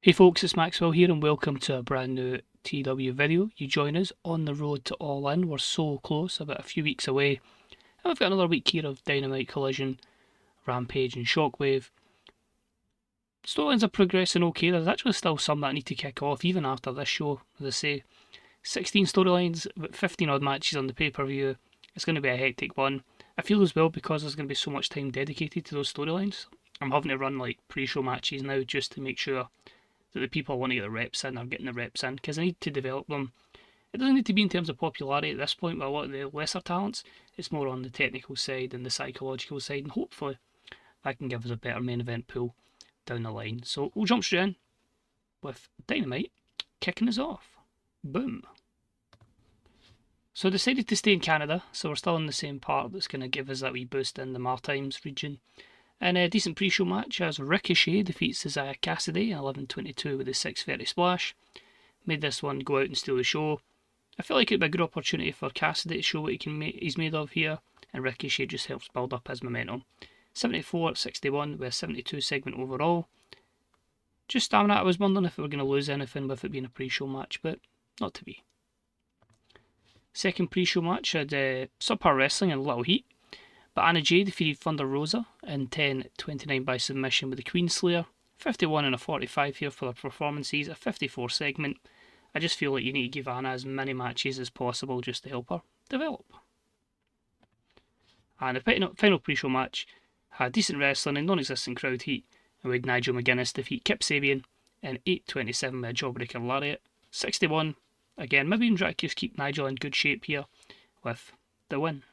Hey folks, it's Maxwell here and welcome to a brand new TEW video. You join us on the road to All In. We're so close, about a few weeks away. And we've got another week here of Dynamite, Collision, Rampage and Shockwave. Storylines are progressing okay. There's actually still some that need to kick off even after this show. As I say, 16 storylines, about 15 odd matches on the pay-per-view. It's going to be a hectic one. I feel as well because there's going to be so much time dedicated to those storylines. I'm having to run like pre-show matches now just to make sure that the people want to get the reps in are getting the reps in, because I need to develop them. It doesn't need to be in terms of popularity at this point with a lot of the lesser talents. It's more on the technical side and the psychological side, and hopefully that can give us a better main event pool down the line. So we'll jump straight in with Dynamite kicking us off. Boom. So I decided to stay in Canada, so we're still in the same part that's going to give us that wee boost in the Maritimes region. And a decent pre-show match as Ricochet defeats Isaiah Cassidy in 11:22 with a 6:30 splash. Made this one go out and steal the show. I feel like it'd be a good opportunity for Cassidy to show what he's made of here, and Ricochet just helps build up his momentum. 74-61 with a 72 segment overall. Just stamina, I was wondering if we were going to lose anything with it being a pre-show match, but not to be. Second pre-show match had subpar wrestling and little heat. But Anna Jay defeated Thunder Rosa in 10:29 by submission with the Queen Slayer. 51 and a 45 here for their performances, a 54 segment. I just feel like you need to give Anna as many matches as possible just to help her develop. And the final pre-show match had decent wrestling and non-existent crowd heat, and we had Nigel McGuinness defeat Kip Sabian in 8:27 with a jawbreaker lariat. 61, again, maybe even try to just keep Nigel in good shape here with the win.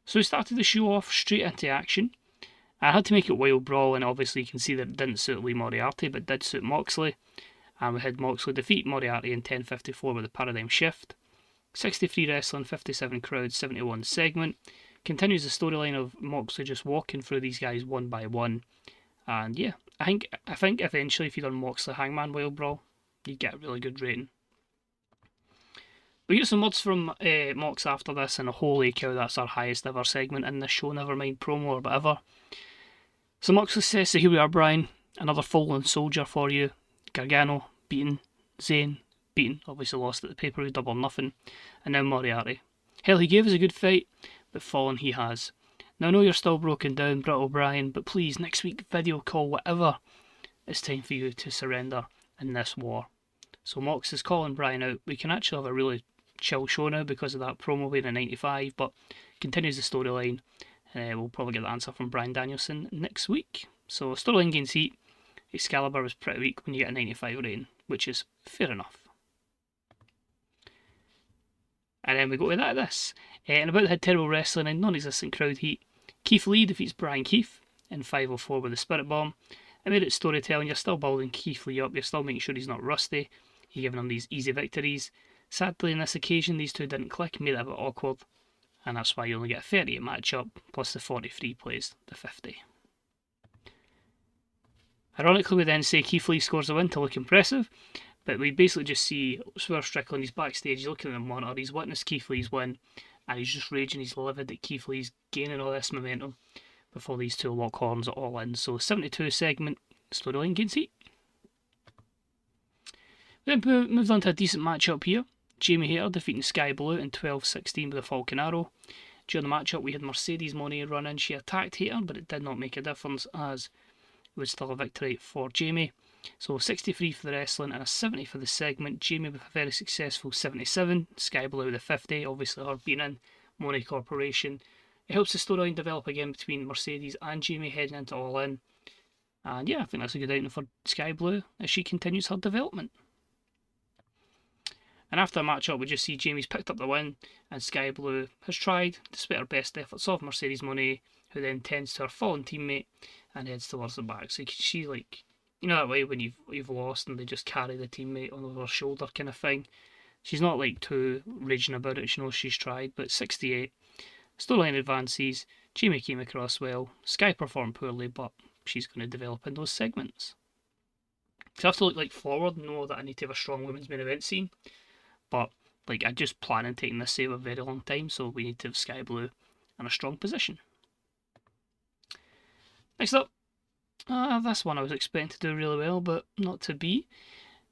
So we started the show off straight into action. I had to make it Wild Brawl, and obviously you can see that it didn't suit Lee Moriarty, but did suit Moxley. And we had Moxley defeat Moriarty in 10:54 with a paradigm shift. 63 wrestling, 57 crowd, 71 segment. Continues the storyline of Moxley just walking through these guys one by one. And yeah, I think eventually if you done Moxley Hangman Wild Brawl, you'd get a really good rating. We get some words from Mox after this, and holy cow, that's our highest ever segment in this show, never mind promo or whatever. So Moxley says, so here we are, Brian, another fallen soldier for you. Gargano, beaten. Zayn, beaten. Obviously lost at the pay-per-view, double nothing. And now Moriarty. Hell, he gave us a good fight, but fallen he has. Now I know you're still broken down, Britt O'Brien, but please, next week, video call, whatever. It's time for you to surrender in this war. So Mox is calling Brian out. We can actually have a really chill show now because of that promo being a 95, but continues the storyline. We'll probably get the answer from Bryan Danielson next week. So storyline gains heat. Excalibur was pretty weak when you get a 95 rating, which is fair enough. And then we go to this. And about the terrible wrestling and non-existent crowd heat, Keith Lee defeats Brian Keith in 5:04 with a Spirit Bomb. I made it storytelling. You're still building Keith Lee up. You're still making sure he's not rusty. You're giving him these easy victories. Sadly, on this occasion, these two didn't click, made it a bit awkward, and that's why you only get a 38 matchup, plus the 43 plays the 50. Ironically, we then say Keith Lee scores a win to look impressive, but we basically just see Swerve Strickland, he's backstage, he's looking at the monitor, he's witnessed Keith Lee's win, and he's just raging, he's livid that Keith Lee's gaining all this momentum before these two lock horns are all in. So 72 segment, storyline gains heat. We then moved on to a decent matchup here. Jamie Hayter defeating Sky Blue in 12:16 with a Falcon Arrow. During the matchup, we had Mercedes Moné run in. She attacked Hayter, but it did not make a difference as it was still a victory for Jamie. So 63 for the wrestling and a 70 for the segment. Jamie with a very successful 77. Sky Blue with a 50. Obviously, her being in Moné Corporation. It helps the storyline develop again between Mercedes and Jamie heading into All In. And yeah, I think that's a good outing for Sky Blue as she continues her development. And after the matchup, we just see Jamie's picked up the win, and Sky Blue has tried, despite her best efforts, of Mercedes Moné, who then tends to her fallen teammate and heads towards the back. So she's like, you know that way when you've lost and they just carry the teammate on over her shoulder kind of thing. She's not like too raging about it, she knows she's tried, but 68. Storyline advances, Jamie came across well, Sky performed poorly, but she's going to develop in those segments. So I have to look like forward and know that I need to have a strong women's main event scene. But like I just plan on taking this save a very long time, so we need to have Sky Blue in a strong position. Next up, This one I was expecting to do really well, but not to be.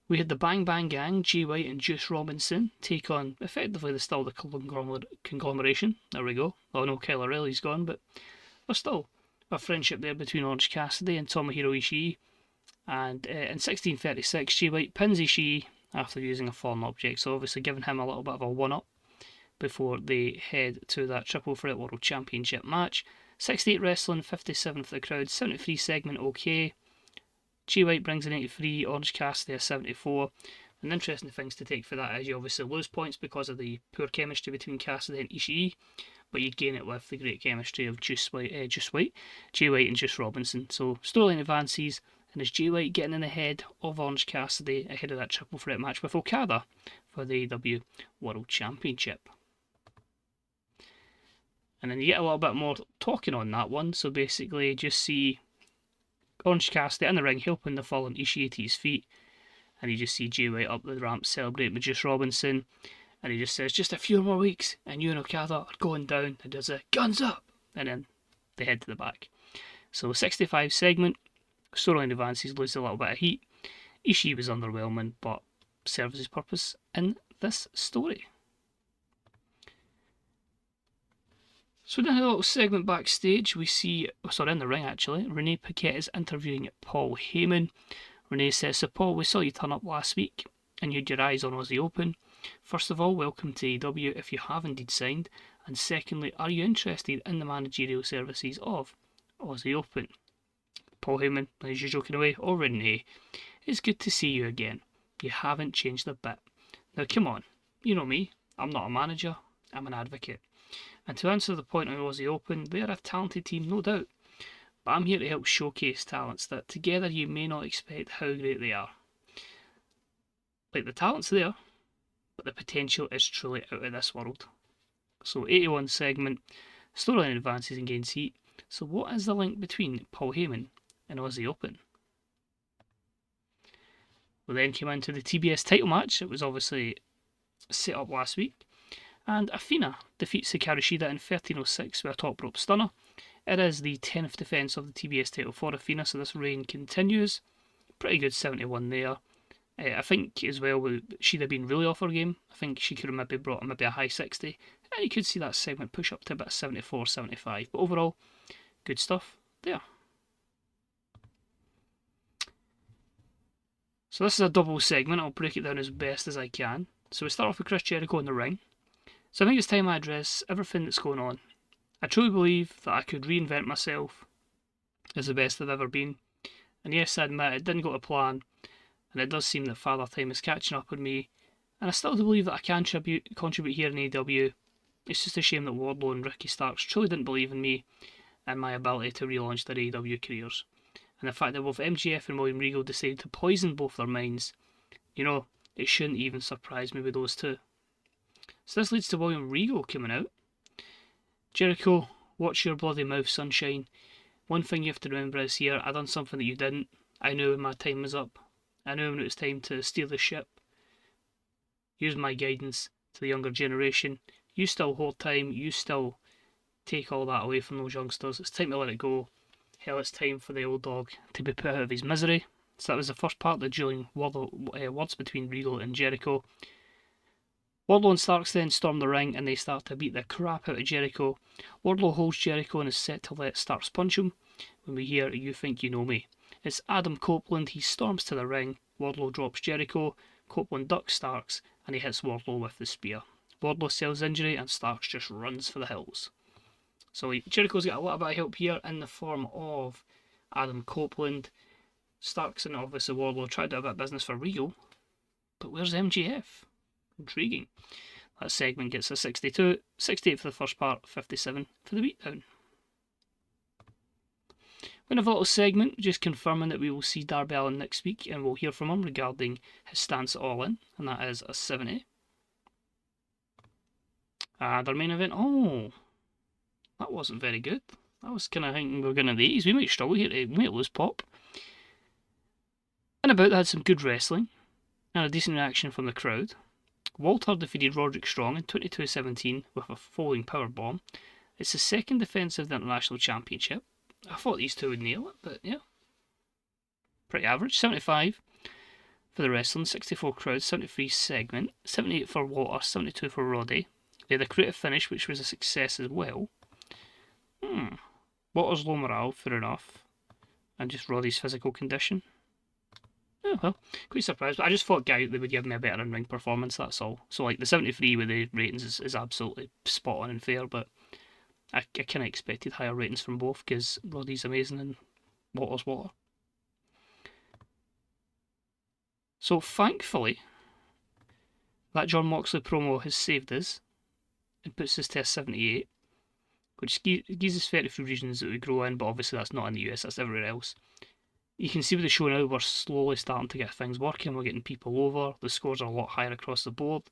We had the Bang Bang Gang, Jay White and Juice Robinson, take on effectively the conglomeration. There we go. Oh no, Kyle O'Reilly's gone, but there's still a friendship there between Orange Cassidy and Tomohiro Ishii. And in 1636, Jay White pins Ishii after using a fallen object, so obviously giving him a little bit of a one-up before they head to that Triple Threat World Championship match. 68 wrestling, 57 for the crowd, 73 segment okay. Jay White brings in 83, Orange Cassidy a 74. And interesting things to take for that is you obviously lose points because of the poor chemistry between Cassidy and Ishii, but you gain it with the great chemistry of Jay White, Jay White and Juice Robinson. So storyline advances, and is Jay White getting in the head of Orange Cassidy ahead of that triple threat match with Okada for the AEW World Championship. And then you get a little bit more talking on that one. So basically, just see Orange Cassidy in the ring helping the fallen Ishii to his feet. And you just see Jay White up the ramp celebrating with Juice Robinson. And he just says, just a few more weeks and you and Okada are going down. And does a guns up. And then they head to the back. So 65 segment. Storyline advances, lose a little bit of heat. Ishii was underwhelming, but serves his purpose in this story. So in a little segment backstage, we see, in the ring actually, Renee Paquette is interviewing Paul Heyman. Renee says, so Paul, we saw you turn up last week and you had your eyes on Aussie Open. First of all, welcome to AEW if you have indeed signed. And secondly, are you interested in the managerial services of Aussie Open? Paul Heyman, as you're joking away, oh Renee, it's good to see you again. You haven't changed a bit. Now come on, you know me, I'm not a manager, I'm an advocate. And to answer the point on Aussie Open, they're a talented team, no doubt. But I'm here to help showcase talents that together you may not expect how great they are. Like the talent's there, but the potential is truly out of this world. So 81 segment, storyline advances and gains heat. So what is the link between Paul Heyman and Aussie Open? We then came into the TBS title match. It was obviously set up last week. And Athena defeats Hikaru Shida in 13:06 with a top rope stunner. It is the 10th defence of the TBS title for Athena, so this reign continues. Pretty good 71 there. I think as well, with Shida being really off her game, I think she could have maybe brought maybe a high 60. You could see that segment push up to about 74, 75. But overall, good stuff there. So this is a double segment. I'll break it down as best as I can. So we start off with Chris Jericho in the ring. So I think it's time I address everything that's going on. I truly believe that I could reinvent myself as the best I've ever been. And yes, I admit it didn't go to plan, and it does seem that Father Time is catching up on me. And I still do believe that I can contribute here in AEW. It's just a shame that Wardlow and Ricky Starks truly didn't believe in me and my ability to relaunch their AEW careers. And the fact that both MJF and William Regal decided to poison both their minds, it shouldn't even surprise me with those two. So this leads to William Regal coming out. Jericho, watch your bloody mouth, sunshine. One thing you have to remember is here, I done something that you didn't. I knew when my time was up. I knew when it was time to steer the ship. Use my guidance to the younger generation. You still hold time, you still take all that away from those youngsters. It's time to let it go. Hell, it's time for the old dog to be put out of his misery. So that was the first part of the dueling words between Regal and Jericho. Wardlow and Starks then storm the ring and they start to beat the crap out of Jericho. Wardlow holds Jericho and is set to let Starks punch him when we hear You Think You Know Me. It's Adam Copeland, he storms to the ring, Wardlow drops Jericho, Copeland ducks Starks and he hits Wardlow with the spear. Wardlow sells injury and Starks just runs for the hills. So Jericho's got a little bit of help here in the form of Adam Copeland. Starks and obviously Wardlow try to do a bit of business for Regal, but where's MJF? Intriguing. That segment gets a 62, 68 for the first part, 57 for the beatdown. We have a little segment just confirming that we will see Darby Allin next week and we'll hear from him regarding his stance at All In, and that is a 70. Our main event, that wasn't very good. I was kind of thinking we were going to the 80s. We might struggle here, we might lose Pop. And about that, had some good wrestling and a decent reaction from the crowd. Walter defeated Roderick Strong in 22:17 with a falling powerbomb. It's the second defence of the International Championship. I thought these two would nail it, but yeah. pretty average. 75 for the wrestling, 64 crowd, 73 segment, 78 for Walter, 72 for Roddy. They had a creative finish, which was a success as well. Walter's low morale, fair enough. And just Roddy's physical condition. Oh well, quite surprised. But I just thought they would give me a better in-ring performance, that's all. So like the 73 with the ratings is absolutely spot on and fair, but I kind of expected higher ratings from both because Roddy's amazing and Walter's Walter. So thankfully, that John Moxley promo has saved us and puts us to a 78, which gives us 33 regions that we grow in, but obviously that's not in the US, that's everywhere else. You can see with the show now, we're slowly starting to get things working, we're getting people over, the scores are a lot higher across the board.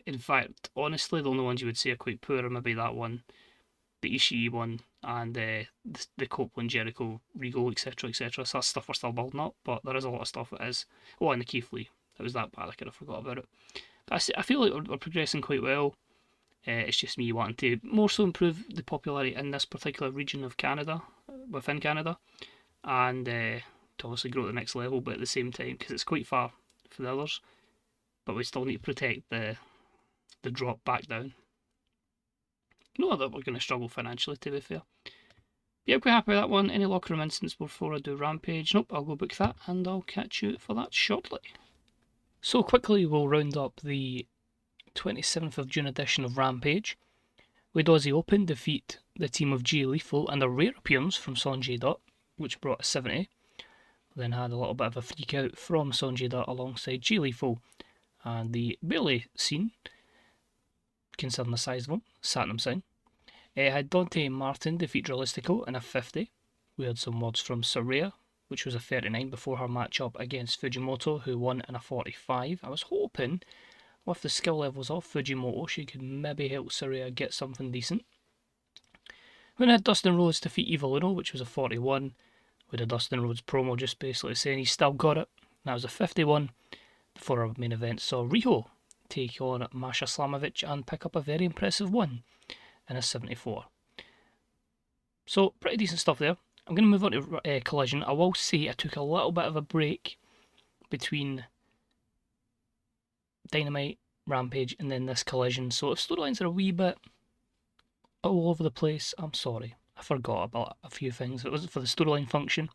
In fact, honestly, the only ones you would say are quite poor are maybe that one, the Ishii one, and the Copeland, Jericho, Regal, etc, etc. So that's stuff we're still building up, but there is a lot of stuff that is. Oh, and the Keith Lee. It was that bad, I kind of forgot about it. But I feel like we're progressing quite well. It's just me wanting to more so improve the popularity in this particular region of Canada, within Canada, and to obviously grow to the next level, but at the same time, because it's quite far for the others, but we still need to protect the drop back down. Not that we're going to struggle financially, to be fair. Yeah, I'm quite happy with that one. Any locker room incidents before I do Rampage? Nope, I'll go book that, and I'll catch you for that shortly. So quickly, we'll round up the 27th of June edition of Rampage. With Aussie Open defeat the team of Jay Lethal and a rare appearance from Sonjay Dutt, which brought a 70. Then had a little bit of a freak out from Sonjay Dutt alongside Jay Lethal, and the Bailey scene, considering the size of him, Satnam Singh. Had Dante Martin defeat Dralistico in a 50. We had some words from Saraya, which was a 39 before her matchup against Fujimoto, who won in a 45. I was hoping with the skill levels of Fujimoto, she could maybe help Saraya get something decent. We had Dustin Rhodes defeat Evil Uno, which was a 41. With a Dustin Rhodes promo just basically saying he's still got it. That was a 51. Before our main event saw Riho take on Masha Slamovich and pick up a very impressive win in a 74. So, pretty decent stuff there. I'm going to move on to Collision. I will say I took a little bit of a break between Dynamite, Rampage, and then this Collision. So if storylines are a wee bit all over the place, I'm sorry. I forgot about a few things. If it wasn't for the storyline function,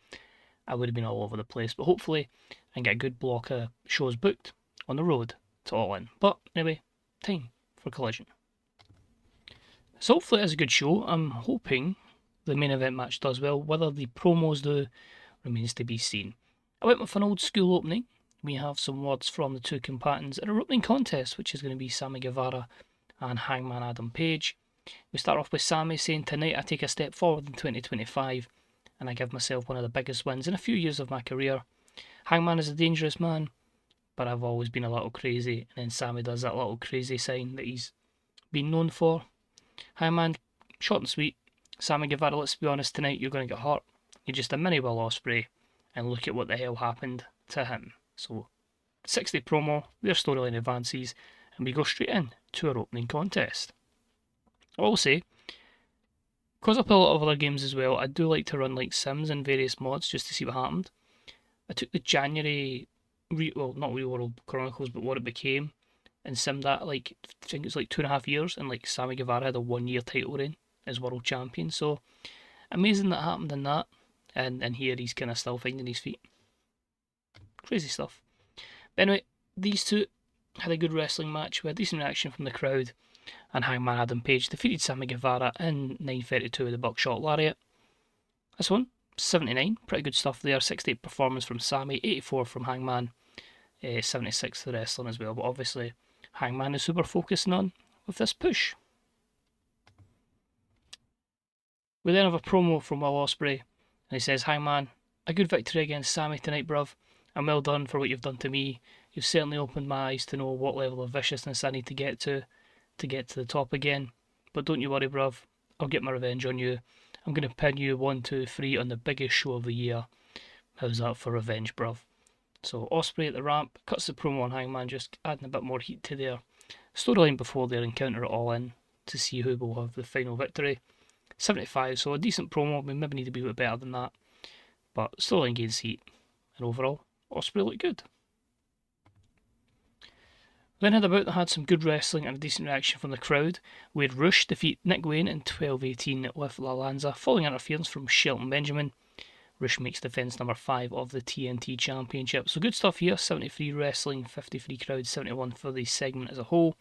I would have been all over the place. But hopefully I can get a good block of shows booked on the road to All In. But anyway, time for Collision. So hopefully it's a good show. I'm hoping the main event match does well. Whether the promos do remains to be seen. I went with an old school opening. We have some words from the two combatants in our opening contest, which is going to be Sammy Guevara and Hangman Adam Page. We start off with Sammy saying, "Tonight I take a step forward in 2025 and I give myself one of the biggest wins in a few years of my career. Hangman is a dangerous man, but I've always been a little crazy." And then Sammy does that little crazy sign that he's been known for. Hangman, short and sweet. Sammy Guevara, let's be honest, tonight you're going to get hurt. You're just a mini Will Ospreay, and look at what the hell happened to him. So, 60 promo, their storyline advances, and we go straight in to our opening contest. I will say, because I play a lot of other games as well, I do like to run like Sims and various mods just to see what happened. I took the January, not Real World Chronicles, but what it became, and simmed that, like, I think it's like 2.5 years, and like Sammy Guevara had a 1-year title reign as world champion. So, amazing that happened in that, and here he's kind of still finding his feet. Crazy stuff. But anyway, these two had a good wrestling match. We had decent reaction from the crowd, and Hangman Adam Page defeated Sammy Guevara in 9:32 with the Buckshot Lariat. This one, 79, pretty good stuff there. 68 performance from Sammy, 84 from Hangman, 76 for the wrestling as well. But obviously, Hangman is super focusing on with this push. We then have a promo from Will Ospreay, and he says, "Hangman, a good victory against Sammy tonight, bruv. And well done for what you've done to me. You've certainly opened my eyes to know what level of viciousness I need to get to the top again. But don't you worry, bruv. I'll get my revenge on you. I'm going to pin you 1, 2, 3 on the biggest show of the year. How's that for revenge, bruv?" So Ospreay at the ramp cuts the promo on Hangman, just adding a bit more heat to their storyline before their encounter at All In to see who will have the final victory. 75, so a decent promo. We maybe need to be a bit better than that, but storyline gains heat. And overall, Ospreay looked good. Then had some good wrestling and a decent reaction from the crowd. We had Rush defeat Nick Wayne in 12-18 with La Lanza, following interference from Shelton Benjamin. Rush makes defence number 5 of the TNT Championship. So good stuff here. 73 wrestling, 53 crowd, 71 for the segment as a whole.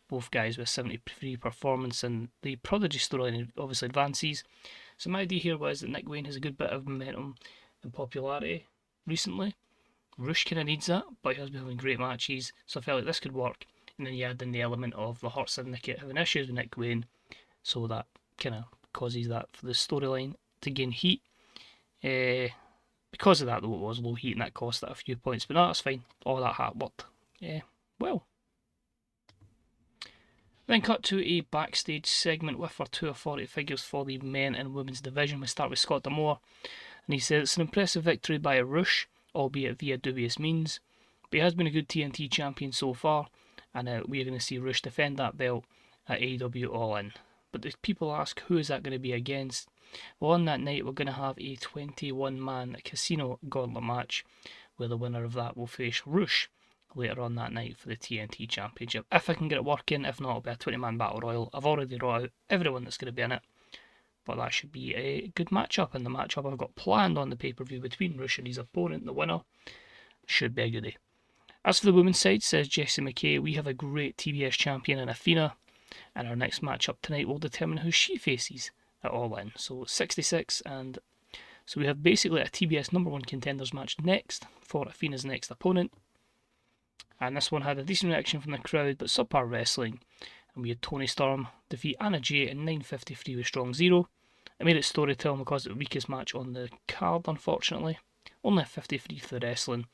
Both guys with 73 performance, and the Prodigy storyline obviously advances. So my idea here was that Nick Wayne has a good bit of momentum and popularity recently. Rush kind of needs that, but he has been having great matches, so I felt like this could work. And then you add in the element of the Hurt Syndicate having issues with Nick Wayne, so that kind of causes that for the storyline to gain heat. Because of that, though, it was low heat and that cost that a few points, but no, that's fine. All that hat worked. Well. Then cut to a backstage segment with our 2 of 40 figures for the men and women's division. We start with Scott D'Amore, and he says it's an impressive victory by a Rush, albeit via dubious means. But he has been a good TNT champion so far, and we are going to see Rush defend that belt at AEW All In. But the people ask, who is that going to be against? Well, on that night, we're going to have a 21-man casino gauntlet match, where the winner of that will face Rush later on that night for the TNT Championship. If I can get it working, if not, it'll be a 20-man battle royal. I've already wrote out everyone that's going to be in it, but that should be a good matchup, and the matchup I've got planned on the pay-per-view between Rush and his opponent, the winner, should be a goodie. As for the women's side, says Jessie McKay, we have a great TBS champion in Athena, and our next matchup tonight will determine who she faces at All In. So 66, and so we have basically a TBS number 1 contenders match next for Athena's next opponent. And this one had a decent reaction from the crowd, but subpar wrestling. And we had Toni Storm defeat Anna Jay in 9:53 with Strong Zero. It made it storytelling because it was the weakest match on the card, unfortunately. Only a 53 for the wrestling.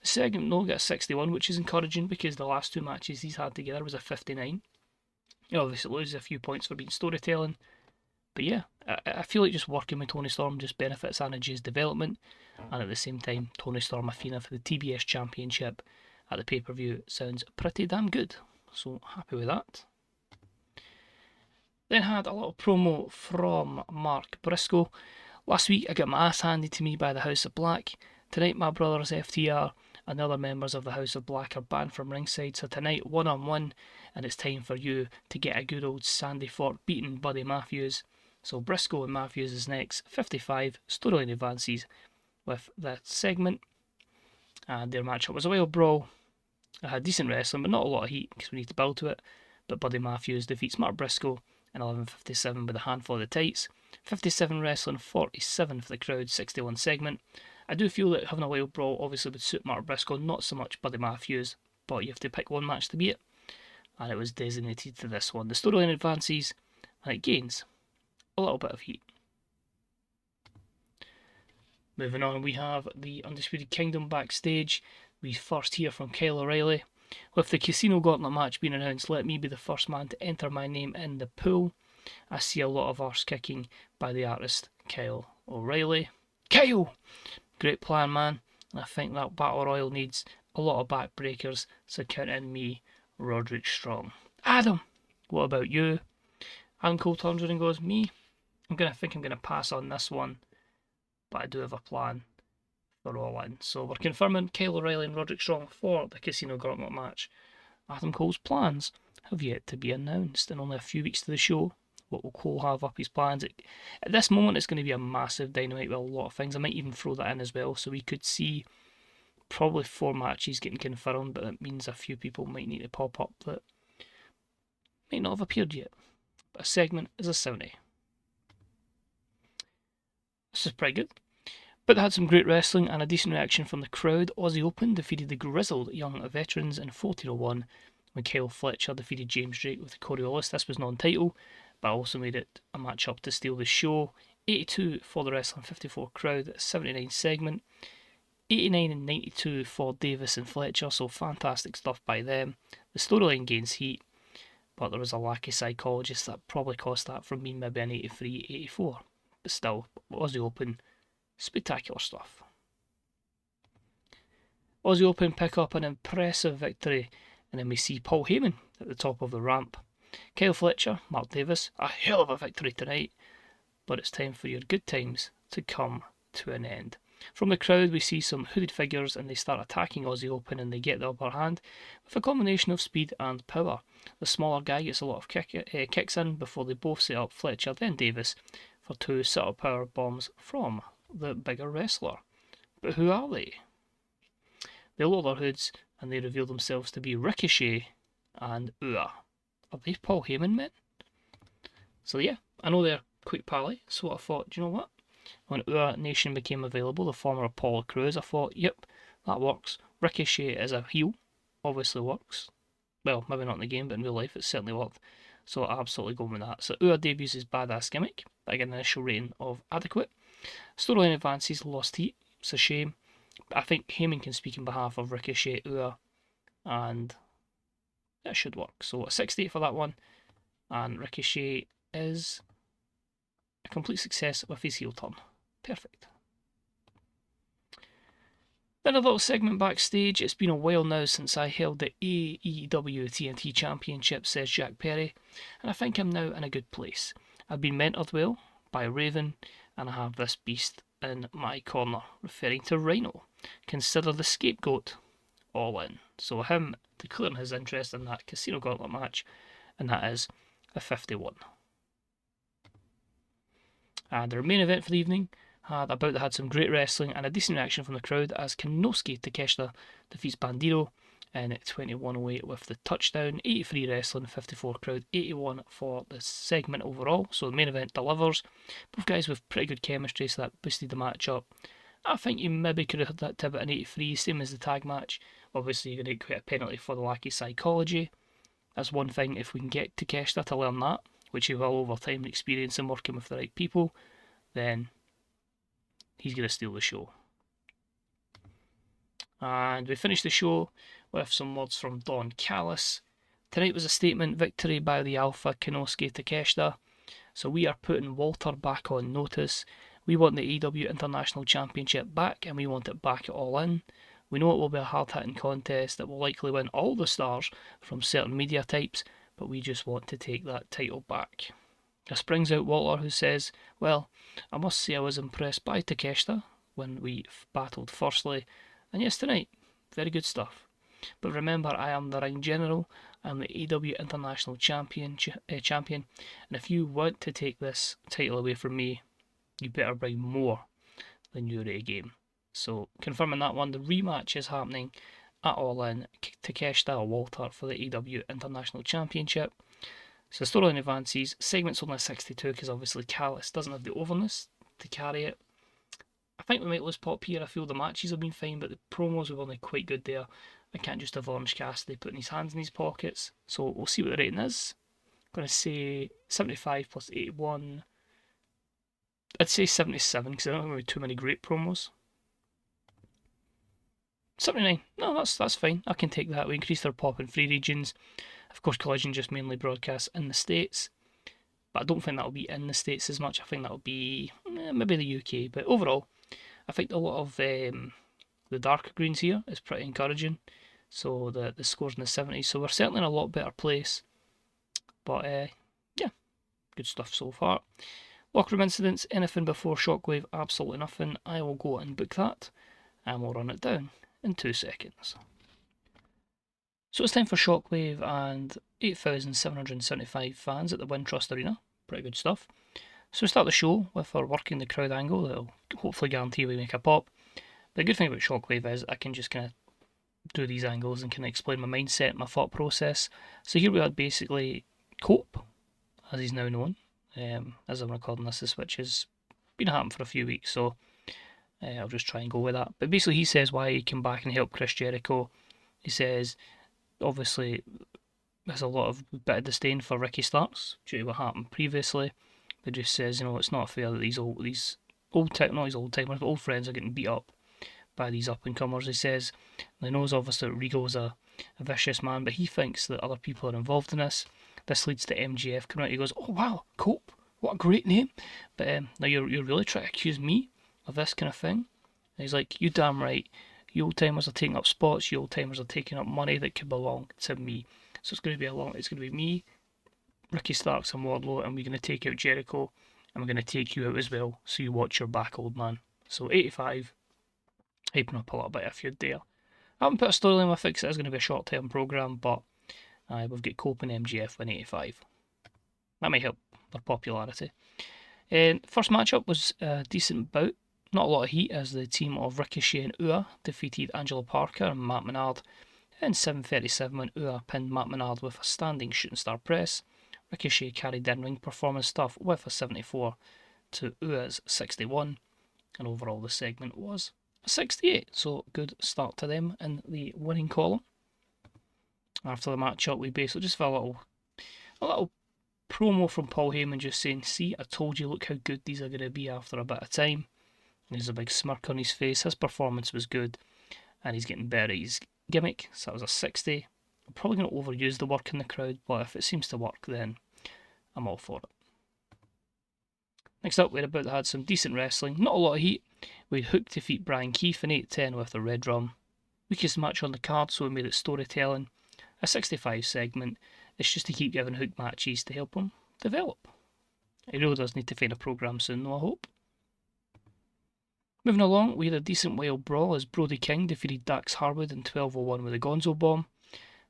The segment though got a 61, which is encouraging because the last 2 matches he's had together was a 59. He obviously loses a few points for being storytelling. But yeah, I feel like just working with Toni Storm just benefits Anna Jay's development. And at the same time, Toni Storm Athena for the TBS Championship at the pay-per-view sounds pretty damn good. So happy with that. Then had a little promo from Mark Briscoe. Last week I got my ass handed to me by the House of Black. Tonight my brothers FTR and the other members of the House of Black are banned from ringside, so tonight 1-on-1, and it's time for you to get a good old Sandy Fort beating Buddy Matthews. So Briscoe and Matthews is next. 55, storyline advances with that segment. And their matchup was a wild brawl. It had decent wrestling, but not a lot of heat because we need to build to it. But Buddy Matthews defeats Mark Briscoe in 11:57 with a handful of the tights. 57 wrestling, 47 for the crowd, 61 segment. I do feel that having a wild brawl obviously would suit Mark Briscoe, not so much Buddy Matthews, but you have to pick one match to beat it. And it was designated to this one. The storyline advances and it gains a little bit of heat. Moving on, we have the Undisputed Kingdom backstage. We first hear from Kyle O'Reilly. With the Casino Gauntlet match being announced, let me be the first man to enter my name in the pool. I see a lot of arse kicking by the artist Kyle O'Reilly. Kyle! Great plan, man. And I think that Battle Royal needs a lot of backbreakers, so count in me, Roderick Strong. Adam! What about you? Adam Cole turns around and goes, me? I'm going to pass on this one, but I do have a plan for All In. So we're confirming Kyle O'Reilly and Roderick Strong for the Casino Gauntlet match. Adam Cole's plans have yet to be announced, and only a few weeks to the show. What will Cole have up his plans? At this moment, it's going to be a massive Dynamite with a lot of things. I might even throw that in as well, so we could see probably 4 matches getting confirmed, but that means a few people might need to pop up that might not have appeared yet. But a segment is a 70. This is pretty good. But they had some great wrestling and a decent reaction from the crowd. Aussie Open defeated the grizzled young veterans in 14:01 when Kyle Fletcher defeated James Drake with the Coriolis. This was non-title, but also made it a match-up to steal the show. 82 for the wrestling, 54 crowd, 79 segment. 89 and 92 for Davis and Fletcher, so fantastic stuff by them. The storyline gains heat, but there was a lack of psychologists that probably cost that from being maybe an 83, 84. But still, Aussie Open, spectacular stuff. Aussie Open pick up an impressive victory, and then we see Paul Heyman at the top of the ramp. Kyle Fletcher, Mark Davis, a hell of a victory tonight, but it's time for your good times to come to an end. From the crowd, we see some hooded figures and they start attacking Aussie Open and they get the upper hand with a combination of speed and power. The smaller guy gets a lot of kicks in before they both set up Fletcher, then Davis, for 2 set-up power bombs from the bigger wrestler. But who are they? They lower their hoods and they reveal themselves to be Ricochet and Ua. Are they Paul Heyman men? So yeah, I know they're quick pally, so I thought, do you know what? When Ua Nation became available, the former Apollo Crews, I thought, yep, that works. Ricochet as a heel obviously works. Well, maybe not in the game, but in real life it certainly worked. So I absolutely going with that. So Ua debuts his badass gimmick, but again, an initial rating of adequate. Storyline advances, lost heat. It's a shame. But I think Heyman can speak on behalf of Ricochet, Ua, and that should work. So a 68 for that one. And Ricochet is a complete success with his heel turn. Perfect. Then a little segment backstage. It's been a while now since I held the AEW TNT Championship, says Jack Perry, and I think I'm now in a good place. I've been mentored well by Raven, and I have this beast in my corner, referring to Rhino. Consider the scapegoat. All in. So him declaring his interest in that Casino Gauntlet match, and that is a 51. And the main event for the evening had some great wrestling and a decent reaction from the crowd as Kanosuke Takeshita defeats Bandido in 21:08 with the touchdown. 83 wrestling, 54 crowd, 81 for the segment overall. So the main event delivers. Both guys with pretty good chemistry, so that boosted the match up. I think you maybe could have had that tip at an 83, same as the tag match. Obviously, you're going to get a penalty for the lack of psychology. That's one thing. If we can get Takeshita to learn that, which he will over time and experience and working with the right people, then he's going to steal the show. And we finished the show with some words from Don Callis. Tonight was a statement victory by the Alpha Kanosuke Takeshita. So we are putting Walter back on notice. We want the AEW International Championship back, and we want it back at All In. We know it will be a hard-hitting contest that will likely win all the stars from certain media types, but we just want to take that title back. This brings out Walter, who says, well, I must say I was impressed by Takeshita when we battled firstly, and yes, tonight, very good stuff. But remember, I am the ring general, I'm the AEW International champion, and if you want to take this title away from me, you better bring more than you're a game. So, confirming that one, the rematch is happening at All In, Takeshita or Walter for the AEW International Championship. So the storyline advances, segment's only 62 because obviously Callis doesn't have the overness to carry it. I think we might lose pop here. I feel the matches have been fine, but the promos were only quite good there. I can't just have Orange Cassidy putting his hands in his pockets. So we'll see what the rating is. I'm going to say 75 plus 81. I'd say 77 because I don't think we have too many great promos. 79. No, that's fine. I can take that. We increased their pop in 3 regions. Of course, Collision just mainly broadcasts in the States, but I don't think that'll be in the States as much. I think that'll be maybe the UK. But overall, I think a lot of the darker greens here is pretty encouraging. So the score's in the 70s. So we're certainly in a lot better place. But yeah, good stuff so far. Locker room incidents, anything before Shockwave, absolutely nothing. I will go and book that, and we'll run it down in 2 seconds. So it's time for Shockwave and 8,775 fans at the Wintrust Arena. Pretty good stuff. So we start the show with our working the crowd angle that'll hopefully guarantee we make a pop. The good thing about Shockwave is I can just kind of do these angles and kind of explain my mindset, my thought process. So here we had basically Cope, as he's now known. As I'm recording this, which has been happening for a few weeks, so I'll just try and go with that. But basically he says why he came back and helped Chris Jericho. He says obviously there's a lot of bit of disdain for Ricky Starks due to what happened previously, but just says, you know, it's not fair that these old timers, but old friends are getting beat up by these up and comers. He says he knows obviously that Regal's a vicious man, but he thinks that other people are involved in this. This leads to MJF coming out. He goes, oh wow, Cope, what a great name. But now you're really trying to accuse me of this kind of thing. And he's like, you damn right. You old timers are taking up spots. You old timers are taking up money that could belong to me. So it's going to be me, Ricky Starks, and Wardlow, and we're going to take out Jericho, and we're going to take you out as well. So you watch your back, old man. So 85 hyping up a little bit of a feud there. I haven't put a storyline with it because it is going to be a short-term programme, but we've got Cope and MGF win 85. That might help their popularity. First matchup was a decent bout. Not a lot of heat as the team of Ricochet and Ua defeated Angelo Parker and Matt Menard in 7:37 when Ua pinned Matt Menard with a standing shooting star press. Ricochet carried the in-ring performance stuff with a 74 to Ua's 61, and overall the segment was a 68, so good start to them in the winning column. After the matchup, we basically just felt a little promo from Paul Heyman just saying, "See, I told you, look how good these are going to be after a bit of time." And there's a big smirk on his face. His performance was good, and he's getting better at his gimmick, so that was a 60. I'm probably going to overuse the work in the crowd, but if it seems to work, then I'm all for it. Next up, we had some decent wrestling. Not a lot of heat. We had Hook defeat Brian Keefe in 8:10 with a red drum. Weakest match on the card, so we made it storytelling. A 65 segment. It's just to keep giving Hook matches to help him develop. He really does need to find a programme soon, though, I hope. Moving along, we had a decent wild brawl as Brody King defeated Dax Harwood in 12:01 with a Gonzo Bomb.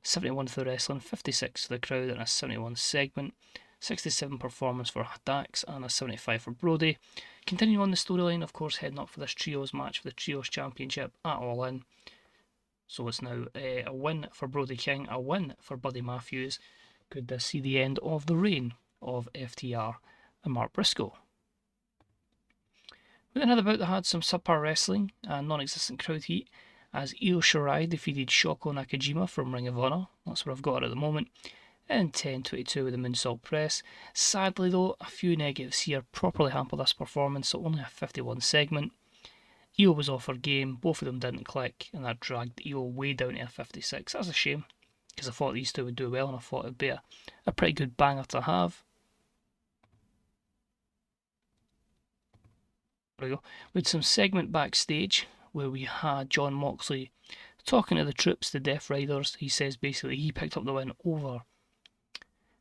71 for the wrestling, 56 for the crowd, and a 71 segment. 67 performance for Dax and a 75 for Brody. Continuing on the storyline, of course, heading up for this Trios match for the Trios Championship at All In. So it's now a win for Brody King, a win for Buddy Matthews. Could this see the end of the reign of FTR and Mark Briscoe? We then had some subpar wrestling and non-existent crowd heat as Io Shirai defeated Shoko Nakajima from Ring of Honor. That's what I've got at the moment. And 10:22 with the moonsault press. Sadly though, a few negatives here properly hamper this performance, so only a 51 segment. Io was off her game, both of them didn't click, and that dragged Io way down to a 56. That's a shame, because I thought these two would do well, and I thought it would be a pretty good banger to have. There we go. We had some segment backstage where we had John Moxley talking to the troops, the Death Riders. He says basically he picked up the win over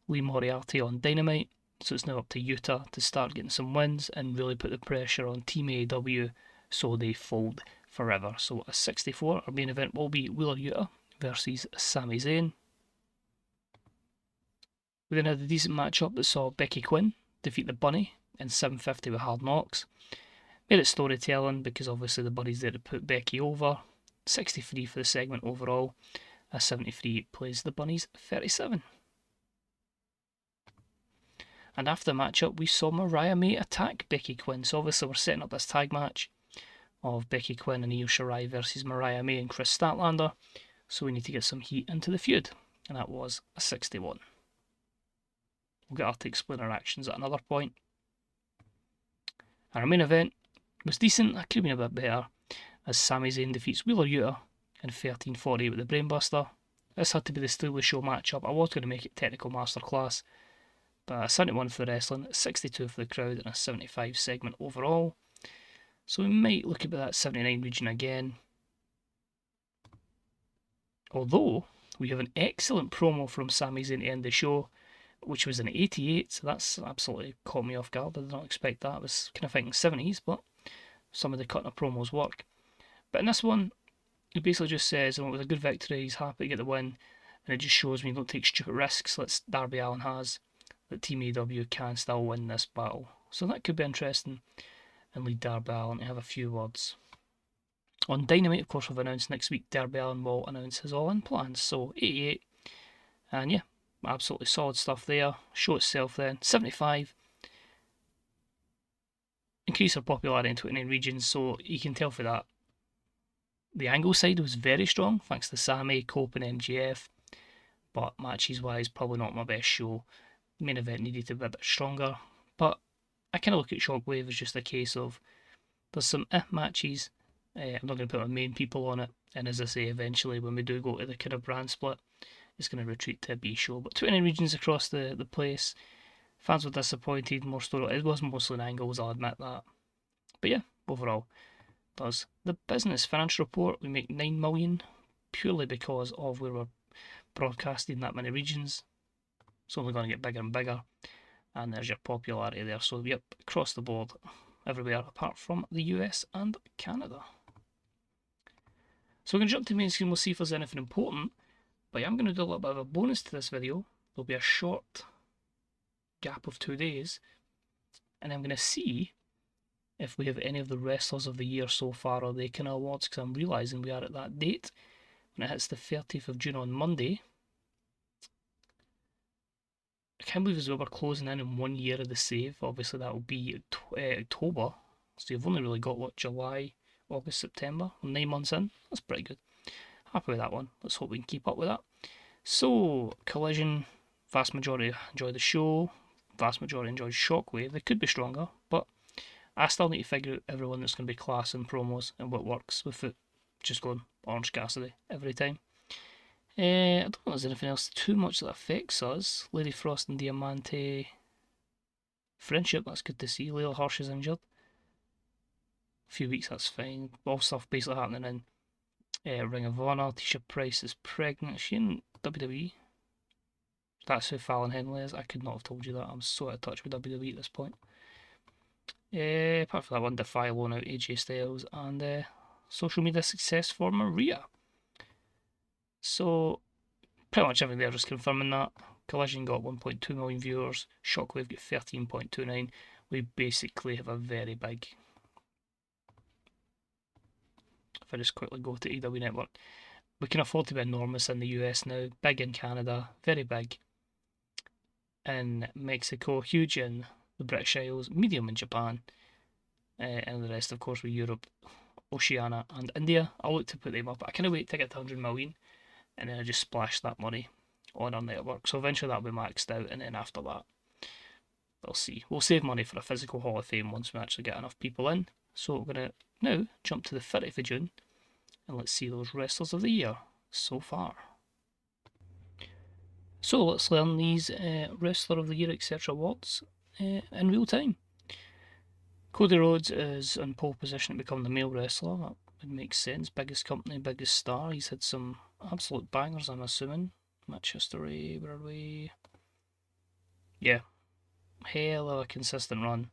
Lee Moriarty on Dynamite, so it's now up to Utah to start getting some wins and really put the pressure on Team AEW so they fold forever. So a 64, our main event will be Wheeler Yuta versus Sami Zayn. We then had a decent matchup that saw Becky Quinn defeat the Bunny in 7:50 with Hard Knocks. Made it storytelling because obviously the Bunny's there to put Becky over. 63 for the segment overall. A 73 plays the Bunny's 37. And after the matchup, we saw Mariah May attack Becky Quinn. So obviously we're setting up this tag match of Becky Quinn and Io Shirai versus Mariah May and Chris Statlander. So we need to get some heat into the feud. And that was a 61. We'll get her to explain her actions at another point. And our main event was decent. It could have been a bit better as Sami Zayn defeats Wheeler Yuta in 13:40 with the Brainbuster. This had to be the Steal the Show matchup. I was going to make it Technical Masterclass, but a 71 for the wrestling, 62 for the crowd, and a 75 segment overall. So we might look at that 79 region again. Although we have an excellent promo from Sami Zayn to end the show, which was an 88, so that's absolutely caught me off guard. I did not expect that. I was kind of thinking 70s, but some of the cutting of promos work. But in this one, he basically just says, it was a good victory, he's happy to get the win, and it just shows when you don't take stupid risks, like Darby Allin has, that Team AEW can still win this battle. So that could be interesting, and lead Darby Allin to have a few words. On Dynamite, of course, we've announced next week Darby Allin will announce his all-in plans, so 88, and yeah, absolutely solid stuff there. Show itself then, 75. Increase our popularity in 29 regions, so you can tell for that. The angle side was very strong, thanks to Sami, Cope and MGF, but matches wise, probably not my best show. Main event needed to be a bit stronger, but I kind of look at Shockwave as just a case of there's some matches. I'm not going to put my main people on it, and as I say, eventually when we do go to the kind of brand split, it's going to retreat to a B show. But 29 regions across the place. Fans were disappointed, more story. It was mostly in angles, I'll admit that. But yeah, overall, does the business financial report. We make 9 million purely because of where we're broadcasting that many regions. It's only going to get bigger and bigger. And there's your popularity there. So yep, across the board, everywhere apart from the US and Canada. So we're going to jump to the main screen, we'll see if there's anything important, but I'm going to do a little bit of a bonus to this video. There'll be a short gap of 2 days, and I'm going to see if we have any of the wrestlers of the year so far or the kind of awards, because I'm realising we are at that date when it hits the 30th of June on Monday. I can't believe as well we're closing in 1 year of the save. Obviously that will be October, so you've only really got what, July, August, September, 9 months in. That's pretty good. Happy with that one. Let's hope we can keep up with that. So Collision, vast majority enjoyed the show, vast majority enjoyed Shockwave. They could be stronger, but I still need to figure out everyone that's going to be class in promos and what works with it just going Orange Cassidy every time. I don't think there's anything else too much that affects us. Lady Frost and Diamante friendship, that's good to see. Layla Hirsch is injured. A few weeks, that's fine. All stuff basically happening in Ring of Honor. Tisha Price is pregnant. Is she in WWE? That's who Fallon Henley is. I could not have told you that. I'm so out of touch with WWE at this point. Apart from that one, Defy loan out AJ Styles and social media success for Maria. So pretty much everything there just confirming that. Collision got 1.2 million viewers. Shockwave got 13.29. We basically have a very big. If I just quickly go to AEW Network, we can afford to be enormous in the US now. Big in Canada, very big in Mexico, huge in the British Isles, medium in Japan, and the rest, of course, with Europe, Oceania, and India. I'll look to put them up. I kind of wait to get to 100 million, and then I just splash that money on our network. So eventually that'll be maxed out, and then after that, we'll see. We'll save money for a physical Hall of Fame once we actually get enough people in. So we're going to now jump to the 30th of June, and let's see those wrestlers of the year so far. So let's learn these Wrestler of the Year, etc. awards in real time. Cody Rhodes is in pole position to become the male wrestler. That would make sense. Biggest company, biggest star. He's had some absolute bangers, I'm assuming. Match history, where are we? Yeah. Hell of a consistent run.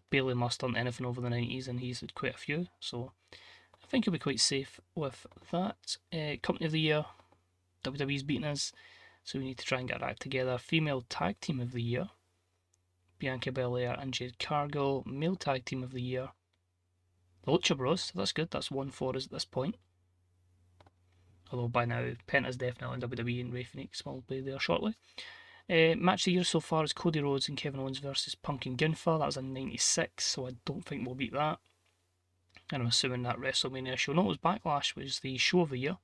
Barely must on anything over the 90s, and he's had quite a few, so I think he'll be quite safe with that. Company of the Year, WWE's beaten us, so we need to try and get our act together. Female Tag Team of the Year, Bianca Belair and Jade Cargill. Male Tag Team of the Year, the Lucha Bros, so that's good, that's 1 for us at this point. Although by now, Penta's definitely in WWE and Ray Phoenix will be there shortly. Match of the year so far is Cody Rhodes and Kevin Owens versus Punk and Gunther. That was in 96, so I don't think we'll beat that. And I'm assuming that WrestleMania show. No, it was Backlash, which is the show of the year.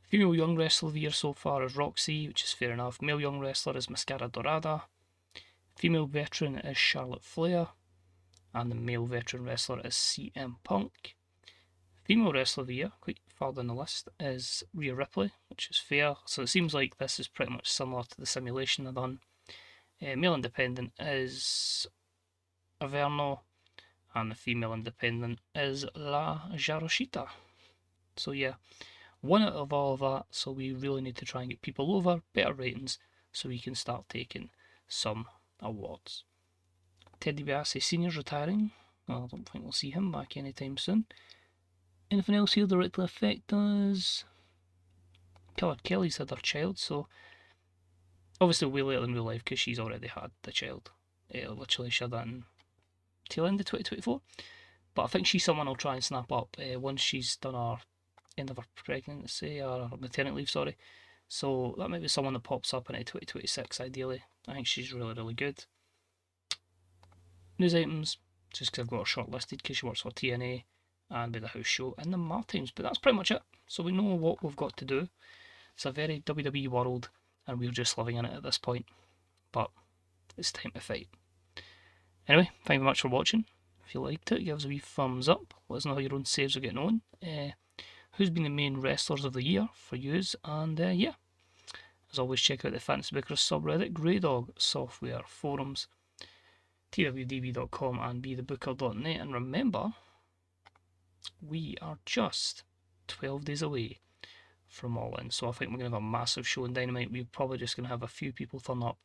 Female Young Wrestler of the year so far is Roxy, which is fair enough. Male Young Wrestler is Mascara Dorada. Female Veteran is Charlotte Flair. And the male Veteran Wrestler is CM Punk. Female Wrestler of the Year, quite far down the list, is Rhea Ripley, which is fair. So it seems like this is pretty much similar to the simulation I've done. Male Independent is Averno, and the female Independent is La Jaroshita. So yeah, one out of all of that, so we really need to try and get people over, better ratings, so we can start taking some awards. Ted DiBiase Sr.'s retiring. Well, I don't think we'll see him back anytime soon. Anything else here directly affect us? Killer Kelly's had her child, so obviously way later in real life because she's already had the child. Literally she had that in tail end of 2024. But I think she's someone I'll try and snap up once she's done her end of her pregnancy, or her maternity leave, sorry. So that might be someone that pops up in 2026 ideally. I think she's really, really good. News items, just because I've got her shortlisted because she works for TNA and by the house show and the Martins, but that's pretty much it. So we know what we've got to do. It's a very WWE world and we're just living in it at this point, but it's time to fight. Anyway, thank you very much for watching. If you liked it, give us a wee thumbs up. Let us know how your own saves are getting on. Who's been the main wrestlers of the year for yous, and yeah, as always, check out the Fantasy Bookers subreddit, Grey Dog Software forums, twdb.com and bethebooker.net. And remember, we are just 12 days away from All In, so I think we're going to have a massive show in Dynamite. We're probably just going to have a few people turn up,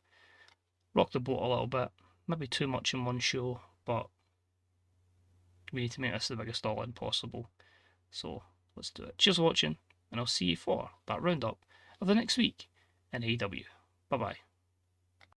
rock the boat a little bit, maybe too much in one show, but we need to make this the biggest All In possible. So let's do it. Cheers for watching, and I'll see you for that roundup of the next week in AEW. Bye bye.